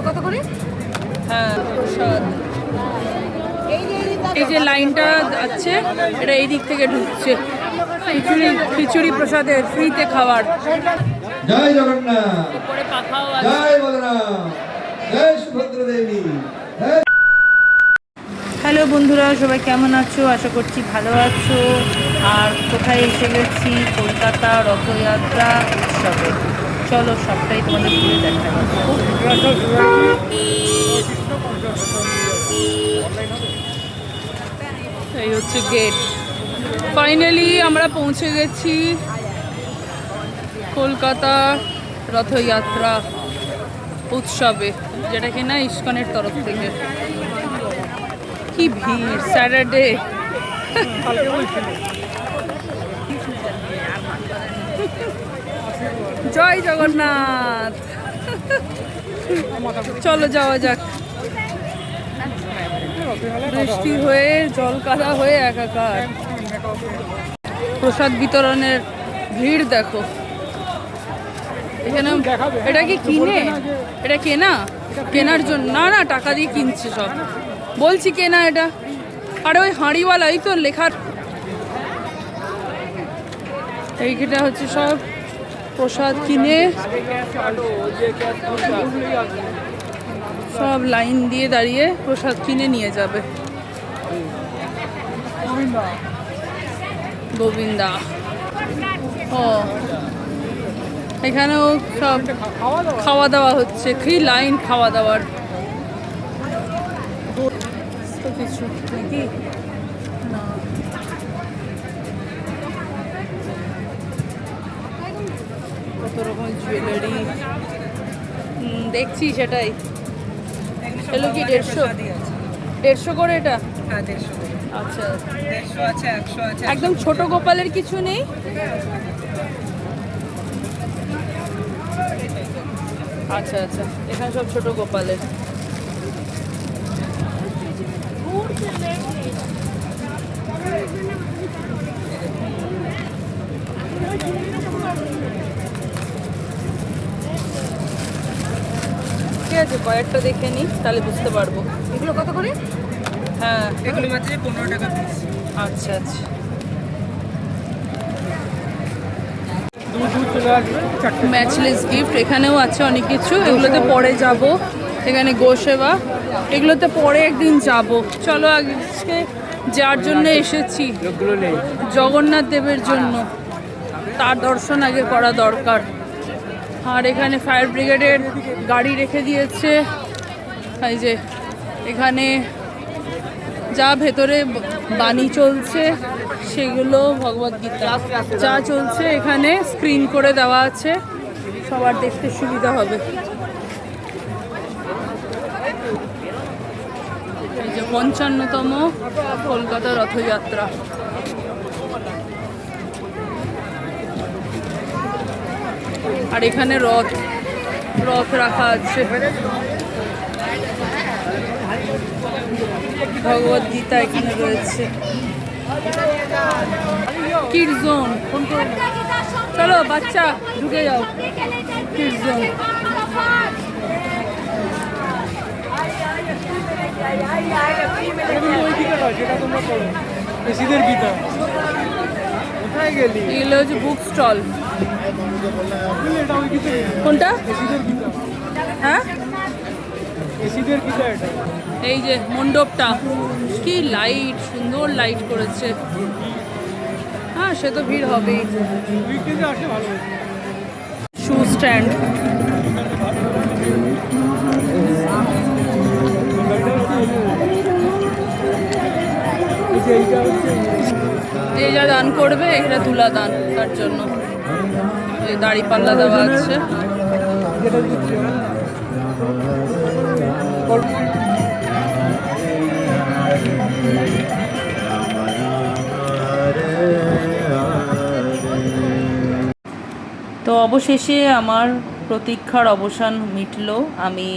কত করে? হ্যাঁ প্রসাদ। এই যে লাইনটা আছে এটা এই দিক থেকে ঢুকছে। খিচুড়ি প্রসাদের ফ্রিতে খাবার। জয় জগন্নাথ, উপরে পাখাও আছে। জয় বলরাম, জয় সুভদ্রা দেবী। হ্যালো বন্ধুরা, সবাই কেমন আছো? আশা করছি ভালো আছো। আর কোথায় এসে গেছি? কলকাতা রথযাত্রা উৎসবে। চলো সবটাই তোমাদের ঘুরে দেখাবো। এই হচ্ছে গেট। ফাইনালি আমরা পৌঁছে গেছি কলকাতা রথযাত্রা উৎসবে, যেটা কিনা ইস্কনের তরফ থেকে। কি ভিড়, স্যাটারডে। জয় জগন্নাথ। চলো যাওয়া যাক। বৃষ্টি হয়ে জল কাদা হয়ে একাকার। প্রসাদ বিতরণের ভিড় দেখো এখানে। এটা কি কিনে? এটা কেনা? কেনার জন্য না, না টাকা দিয়ে কিনছে সব। বলছি কেনা এটা। আরে ওই হাঁড়িওয়ালাই তো লেখার। এইটা হচ্ছে সব প্রসাদ কিনে সব লাইন দিয়ে দাঁড়িয়ে প্রসাদ কিনে নিয়ে যাবে। গোবিন্দা। ও এখানেও সব খাওয়া দাওয়া হচ্ছে। কি লাইন খাওয়া দাওয়ার তো কিছু নাকি না। কত রকম জুয়েলারি দেখছি, সেটাই। এগুলো কি 150 করে এটা? আচ্ছা, একদম ছোট গোপালের কিছু নেই? আচ্ছা আচ্ছা, এখানে সব ছোট গোপালের। ঠিক আছে, কয়েকটা দেখে নিই, তাহলে বুঝতে পারবো। এগুলো কত করে? হ্যাঁ, এগুলো মাত্র 15 টাকা পিস। আচ্ছা আচ্ছা। ম্যাচলেস গিফট এখানেও আছে অনেক কিছু। এগুলোতে পরে যাব। এখানে গোসেবা, এগুলোতে পরে একদিন যাব। চলো আজকে যার জন্য এসেছি, জগন্নাথ দেবের জন্য, তার দর্শন আগে করা দরকার। আর এখানে ফায়ার ব্রিগেডের গাড়ি রেখে দিয়েছে। এই যে এখানে যা ভেতরে বাণী চলছে সেগুলো, ভগবদ্গীতা যা চলছে এখানে স্ক্রিন করে দেওয়া আছে, সবার দেখতে সুবিধা হবে। এই যে 55তম কলকাতা রথযাত্রা। আর এখানে রথ রাখা আছে। ভগবদ্গীতা এখানে রয়েছে। কিড জোন, চলো বাচ্চা ঢুকে যাও কিড জোন। এগুলো হচ্ছে বুক স্টল। কোনটা? হ্যাঁ, এই যে মণ্ডপটা, কি লাইট, সুন্দর লাইট করেছে। হ্যাঁ, সে তো ভিড় হবেই। শু স্ট্যান্ড। যে যা দান করবে এটা তুলা দান, তার জন্য এই দাড়ি পাল্লা দেওয়া আছে। তো অবশেষে আমার প্রতীক্ষার অবসান মিটল। আমি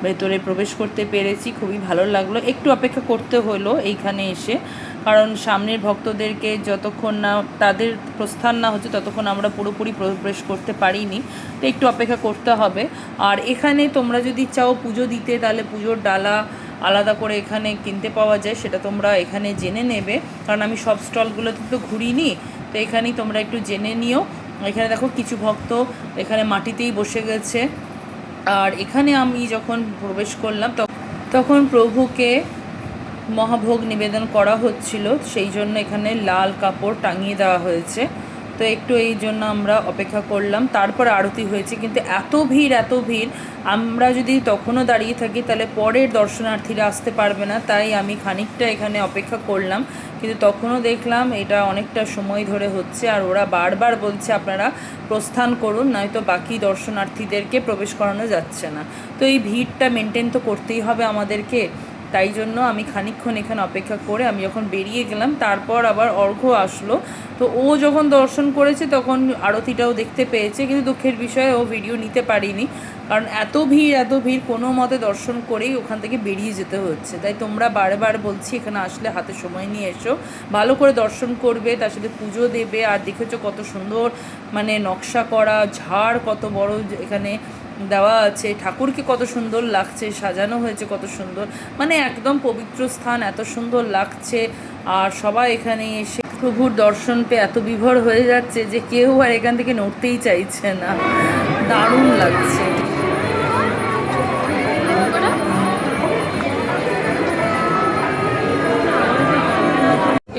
ভেতরে প্রবেশ করতে পেরেছি, খুবই ভালো লাগলো। একটু অপেক্ষা করতে হলো এইখানে এসে, কারণ সামনের ভক্তদেরকে যতক্ষণ না তাদের প্রস্থান না হচ্ছে ততক্ষণ আমরা পুরোপুরি প্রবেশ করতে পারিনি, তো একটু অপেক্ষা করতে হবে। আর এখানে তোমরা যদি চাও পুজো দিতে তাহলে পুজোর ডালা আলাদা করে এখানে কিনতে পাওয়া যায়, সেটা তোমরা এখানে জেনে নেবে, কারণ আমি সব স্টলগুলোতে তো ঘুরিনি, তো এখানেই তোমরা একটু জেনে নিও। এখানে দেখো কিছু ভক্ত এখানে মাটিতেই বসে গেছে। আর এখানে আমি যখন প্রবেশ করলাম তখন প্রভুকে মহাভোগ নিবেদন করা হচ্ছিল, সেই জন্য এখানে লাল কাপড় টাঙিয়ে দেওয়া হয়েছে। তো একটু এই জন্য আমরা অপেক্ষা করলাম, তারপর আরতি হয়েছে। কিন্তু এত ভিড়, আমরা যদি তখনও দাঁড়িয়ে থাকি তাহলে পরের দর্শনার্থীরা আসতে পারবে না, তাই আমি খানিকটা এখানে অপেক্ষা করলাম। কিন্তু তখনও দেখলাম এটা অনেকটা সময় ধরে হচ্ছে, আর ওরা বারবার বলছে আপনারা প্রস্থান করুন, নয়তো বাকি দর্শনার্থীদেরকে প্রবেশ করানো যাচ্ছে না। তো এই ভিড়টা মেনটেন তো করতেই হবে আমাদেরকে, তাই জন্য আমি খানিকক্ষণ এখানে অপেক্ষা করে আমি যখন বেরিয়ে গেলাম, তারপর আবার অর্ঘ্য আসলো। তো ও যখন দর্শন করেছে তখন আরতিটাও দেখতে পেয়েছে, কিন্তু দুঃখের বিষয়ে ও ভিডিও নিতে পারিনি, কারণ এত ভিড় কোনো মতে দর্শন করেই ওখান থেকে বেরিয়ে যেতে হচ্ছে। তাই তোমরা বারবার বলছি এখানে আসলে হাতে সময় নিয়ে এসো, ভালো করে দর্শন করবে, তার সাথে পুজো দেবে। আর দেখেছো কত সুন্দর মানে নকশা করা ঝাড়, কত বড় এখানে দেওয়া আছে, ঠাকুরকে কত সুন্দর লাগছে, সাজানো হয়েছে কত সুন্দর, মানে একদম পবিত্র স্থান, এত সুন্দর লাগছে। আর সবাই এখানে এসে প্রভুর দর্শন পেয়ে এত বিভোর হয়ে যাচ্ছে যে কেউ আর এখান থেকে নড়তেই চাইছে না, দারুণ লাগছে।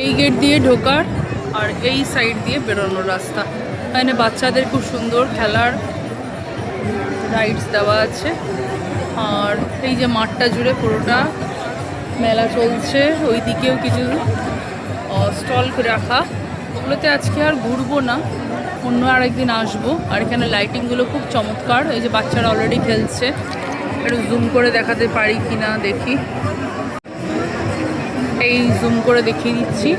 এই গেট দিয়ে ঢোকার আর এই সাইড দিয়ে বেরোনোর রাস্তা। এখানে বাচ্চাদের খুব সুন্দর খেলার রাইডস দেওয়া আছে। আর এই যে মাঠটা জুড়ে পুরোটা মেলা চলছে, ওই দিকেও কিছু স্টল রাখা, ওগুলোতে আজকে আর ঘুরবো না, অন্য আরেকদিন আসবো। আর এখানে লাইটিংগুলো খুব চমৎকার, এই যে বাচ্চারা অলরেডি খেলছে, একটু জুম করে দেখাতে পারি কি না দেখি, এই জুম করে দেখিয়ে দিচ্ছি।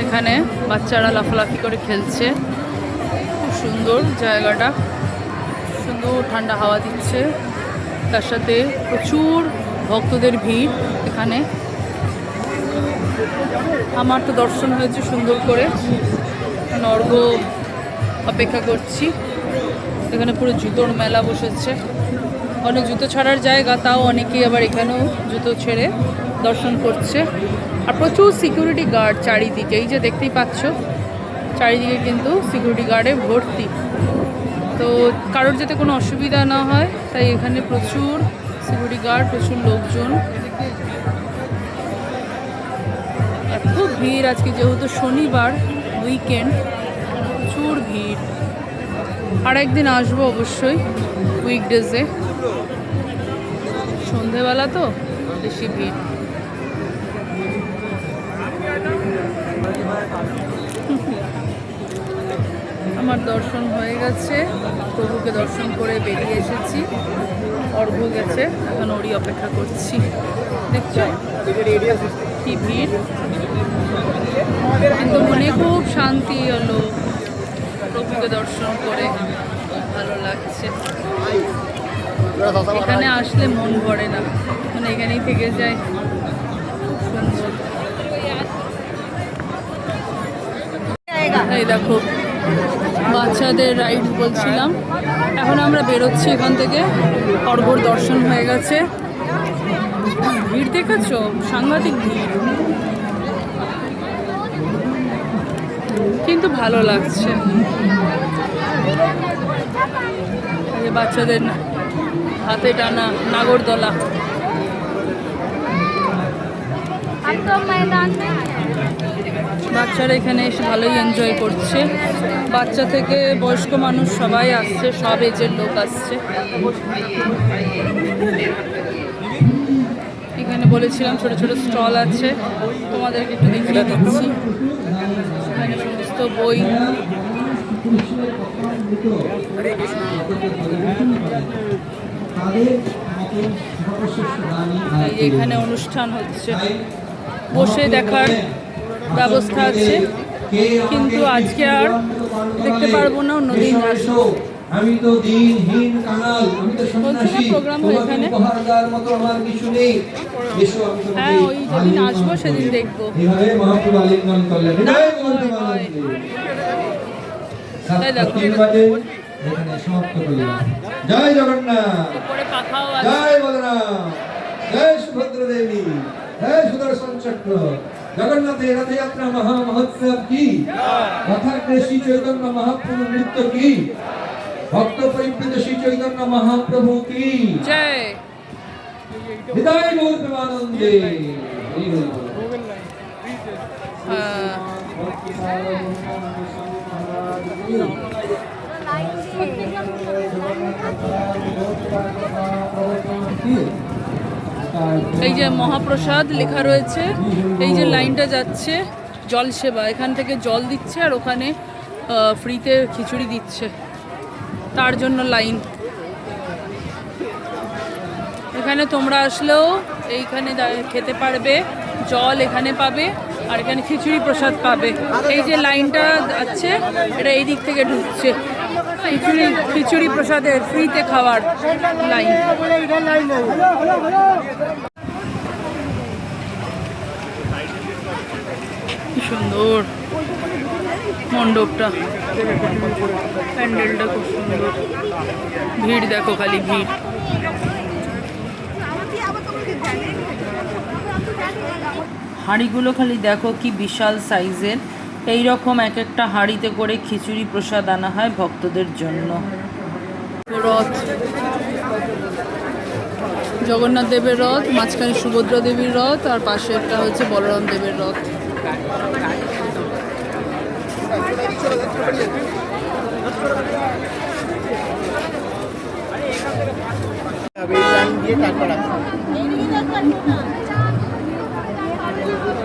এখানে বাচ্চারা লাফালাফি করে খেলছে, খুব সুন্দর জায়গাটা, সুন্দর ঠান্ডা হাওয়া দিচ্ছে, তার সাথে প্রচুর ভক্তদের ভিড় এখানে। আমার তো দর্শন হয়েছে সুন্দর করে, অর্ঘ্য অপেক্ষা করছি। এখানে পুরো জুতোর মেলা বসেছে, অনেক জুতো ছাড়ার জায়গা, তাও অনেকেই আবার এখানেও জুতো ছেড়ে দর্শন করছে। আর প্রচুর সিকিউরিটি গার্ড চারিদিকে, এই যে দেখতেই পাচ্ছ চারিদিকে কিন্তু সিকিউরিটি গার্ডে ভর্তি। তো কারোর যাতে কোনো অসুবিধা না হয় তাই এখানে প্রচুর সিকিউরিটি গার্ড, প্রচুর লোকজন। আর খুব ভিড় আজকে, যেহেতু শনিবার উইকেন্ড, প্রচুর ভিড়। আর একদিন আসবো অবশ্যই উইকডেজে, সন্ধেবেলা তো বেশি ভিড়। আমার দর্শন হয়ে গেছে, প্রভুকে দর্শন করে বেরিয়ে এসেছি, অর্ঘ্য গেছে, এখন ওরই অপেক্ষা করছি। দেখছো কি ভিড়, কিন্তু মনে খুব শান্তি হলো প্রভুকে দর্শন করে, খুব ভালো লাগছে। এখানে আসলে মন ভরে না, মানে এখানেই থেকে যায়, সুন্দর। এই দেখো বাচ্চাদের রাইড বলছিলাম, এখন আমরা বেরোচ্ছি এখান থেকে, অর্ঘ্যর দর্শন হয়ে গেছে। ভিড় দেখেছ, সাংঘাতিক ভিড়, কিন্তু ভালো লাগছে। বাচ্চাদের হাতে টানা নাগরদোলা, বাচ্চারা এখানে এসে ভালোই এনজয় করছে, বাচ্চা থেকে বয়স্ক মানুষ সবাই আসছে, সব এজের লোক আসছে। এখানে বলেছিলাম ছোট ছোট স্টল আছে, তোমাদেরকে একটু দেখিয়ে দিচ্ছি। এখানে সমস্ত বই, এখানে অনুষ্ঠান হচ্ছে, বসে দেখার ব্যবস্থা আছে, কিন্তু আজকে আর দেখতে পারবো না, অন্যদিন আসবো। আমি তো দিনহীন কাঙাল, আমি তো সন্ন্যাসী, প্রোগ্রাম তোমাকে এখানে উপহার দেওয়ার মতো আমার কিছু নেই। এসো আমি তোমাকে হ্যাঁ, ওই যেদিন আসবো সেদিন দেখবো। এইভাবে মহাপ্রভু আলিঙ্গন করলেন। জয় গৌর হয়। প্রেমানন্দে। তাই দেখো। 3 বাজে এখানে সমাপ্ত করলাম। জয় জগন্নাথ, উপরে পাখাও আছে। জয় বলরাম, জয় সুভদ্রা দেবী, জয় সুদর্শন চক্র। জগন্নাথের রথযাত্রা মহা মহোৎসব কি, রথাগ্রে শ্রী চৈতন্য মহাপ্রভু নৃত্য কি, ভক্ত পরিবৃত শ্রী চৈতন্য মহাপ্রভু কি জয়। হৃদয় গৌর প্রেমানন্দে। হরি হরি বল। এই যে মহাপ্রসাদ লেখা রয়েছে, এই যে লাইনটা যাচ্ছে জল সেবা, এখান থেকে জল দিচ্ছে আর ওখানে ফ্রিতে খিচুড়ি দিচ্ছে, তার জন্য লাইন। এখানে তোমরা আসলেও এইখানে খেতে পারবে, জল এখানে পাবে আর এখানে খিচুড়ি প্রসাদ পাবে। এই যে লাইনটা আছে এটা এই দিক থেকে ঢুকছে, খিচুড়ি প্রসাদের ফ্রিতে খাওয়ার লাইন। কি সুন্দর মণ্ডপটা, প্যান্ডেলটা খুব সুন্দর। ভিড় দেখো, খালি ভিড়। হাঁড়িগুলো খালি দেখো কি বিশাল সাইজের, এই রকম এক একটা হাঁড়িতে করে খিচুড়ি প্রসাদ আনা হয় ভক্তদের জন্য। রথ, জগন্নাথ দেবের রথ, মাঝখানে সুভদ্রা দেবীর রথ আর পাশে একটা হচ্ছে বলরাম দেবের রথ।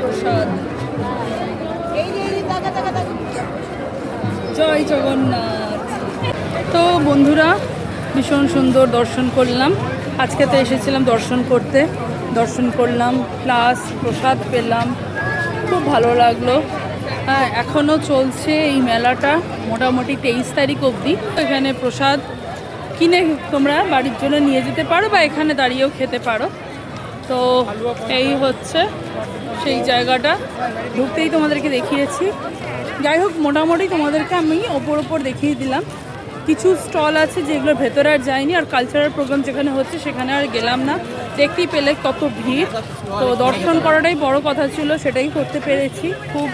প্রসাদ। জয় জগন্নাথ। তো বন্ধুরা, ভীষণ সুন্দর দর্শন করলাম। আজকে তো এসেছিলাম দর্শন করতে, দর্শন করলাম প্লাস প্রসাদ পেলাম, খুব ভালো লাগলো। হ্যাঁ, এখনও চলছে এই মেলাটা মোটামুটি 23 তারিখ অবধি। এখানে প্রসাদ কিনে তোমরা বাড়ির জন্য নিয়ে যেতে পারো বা এখানে দাঁড়িয়েও খেতে পারো। তো এই হচ্ছে সেই জায়গাটা, ঢুকতেই তোমাদেরকে দেখিয়েছি। যাই হোক, মোটামুটি তোমাদেরকে আমি ওপর দেখিয়ে দিলাম। কিছু স্টল আছে যেগুলোর ভেতরে আর যায়নি, আর কালচারাল প্রোগ্রাম যেখানে হচ্ছে সেখানে আর গেলাম না। দেখতেই পেলে কত ভিড়। তো দর্শন করাটাই বড় কথা ছিল, সেটাই করতে পেরেছি। খুব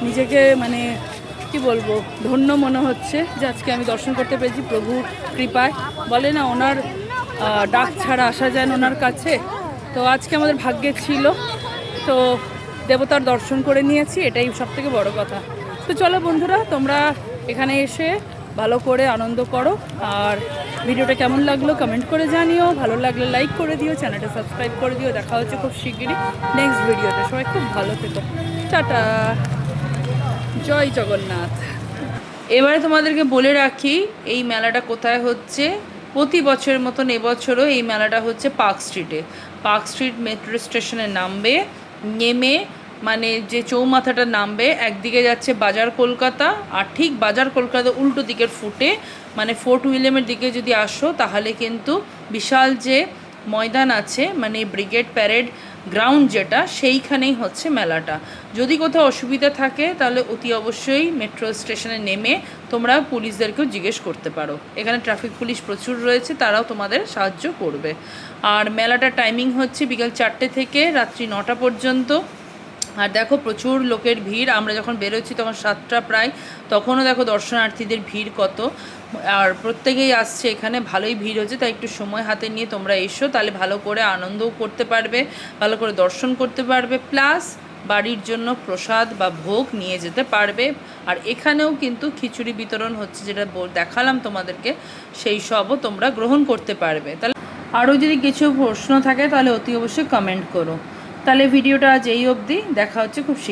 নিজেকে মানে কি বলবো, ধন্য মনে হচ্ছে যে আজকে আমি দর্শন করতে পেরেছি প্রভুর কৃপায়। বলে না, ওনার ডাক ছাড়া আসা যায় না ওনার কাছে। তো আজকে আমাদের ভাগ্যে ছিল, তো দেবতার দর্শন করে নিয়েছি, এটাই সবথেকে বড় কথা। তো চলো বন্ধুরা, তোমরা এখানে এসে ভালো করে আনন্দ করো। আর ভিডিওটা কেমন লাগলো কমেন্ট করে জানিও, ভালো লাগলে লাইক করে দিও, চ্যানেলটা সাবস্ক্রাইব করে দিও। দেখা হচ্ছে খুব শিগগিরই নেক্সট ভিডিওতে। সবাই খুব ভালো থেকো, টাটা, জয় জগন্নাথ। এবারে তোমাদেরকে বলে রাখি এই মেলাটা কোথায় হচ্ছে। প্রতি বছরের মতন এবছরও এই মেলাটা হচ্ছে পার্ক স্ট্রিটে। পার্ক স্ট্রিট মেট্রো স্টেশনে নামবে, নেমে মানে যে চৌমাথাটা নামবে, একদিকে যাচ্ছে বাজার কলকাতা, আর ঠিক বাজার কলকাতা উল্টো দিকের ফুটে মানে ফোর্ট উইলিয়ামের দিকে যদি আসো তাহলে কিন্তু বিশাল যে ময়দান আছে মানে ব্রিগেড প্যারেড গ্রাউন্ড যেটা, সেইখানেই হচ্ছে মেলাটা। যদি কোথাও অসুবিধা থাকে তাহলে অতি অবশ্যই মেট্রো স্টেশনে নেমে তোমরা পুলিশদেরকেও জিজ্ঞেস করতে পারো। এখানে ট্রাফিক পুলিশ প্রচুর রয়েছে, তারাও তোমাদের সাহায্য করবে। আর মেলাটার টাইমিং হচ্ছে বিকাল 4টে থেকে রাত্রি 9টা পর্যন্ত। আর দেখো প্রচুর লোকের ভিড়। আমরা যখন বেরোচ্ছি তখন 7টা প্রায়, তখনও দেখো দর্শনার্থীদের ভিড় কত। আর প্রত্যেকেই আসছে এখানে, ভালোই ভিড় হচ্ছে। তাই একটু সময় হাতে নিয়ে তোমরা এসো, তাহলে ভালো করে আনন্দও করতে পারবে, ভালো করে দর্শন করতে পারবে, প্লাস বাড়ির জন্য প্রসাদ বা ভোগ নিয়ে যেতে পারবে। আর এখানেও কিন্তু খিচুড়ি বিতরণ হচ্ছে, যেটা দেখালাম তোমাদেরকে, সেই সবও তোমরা গ্রহণ করতে পারবে। তাহলে আরও যদি কিছু প্রশ্ন থাকে তাহলে অতি অবশ্যই কমেন্ট করো। তাহলে ভিডিওটা আজ এই অবধি, দেখা হচ্ছে খুব শীঘ্রই।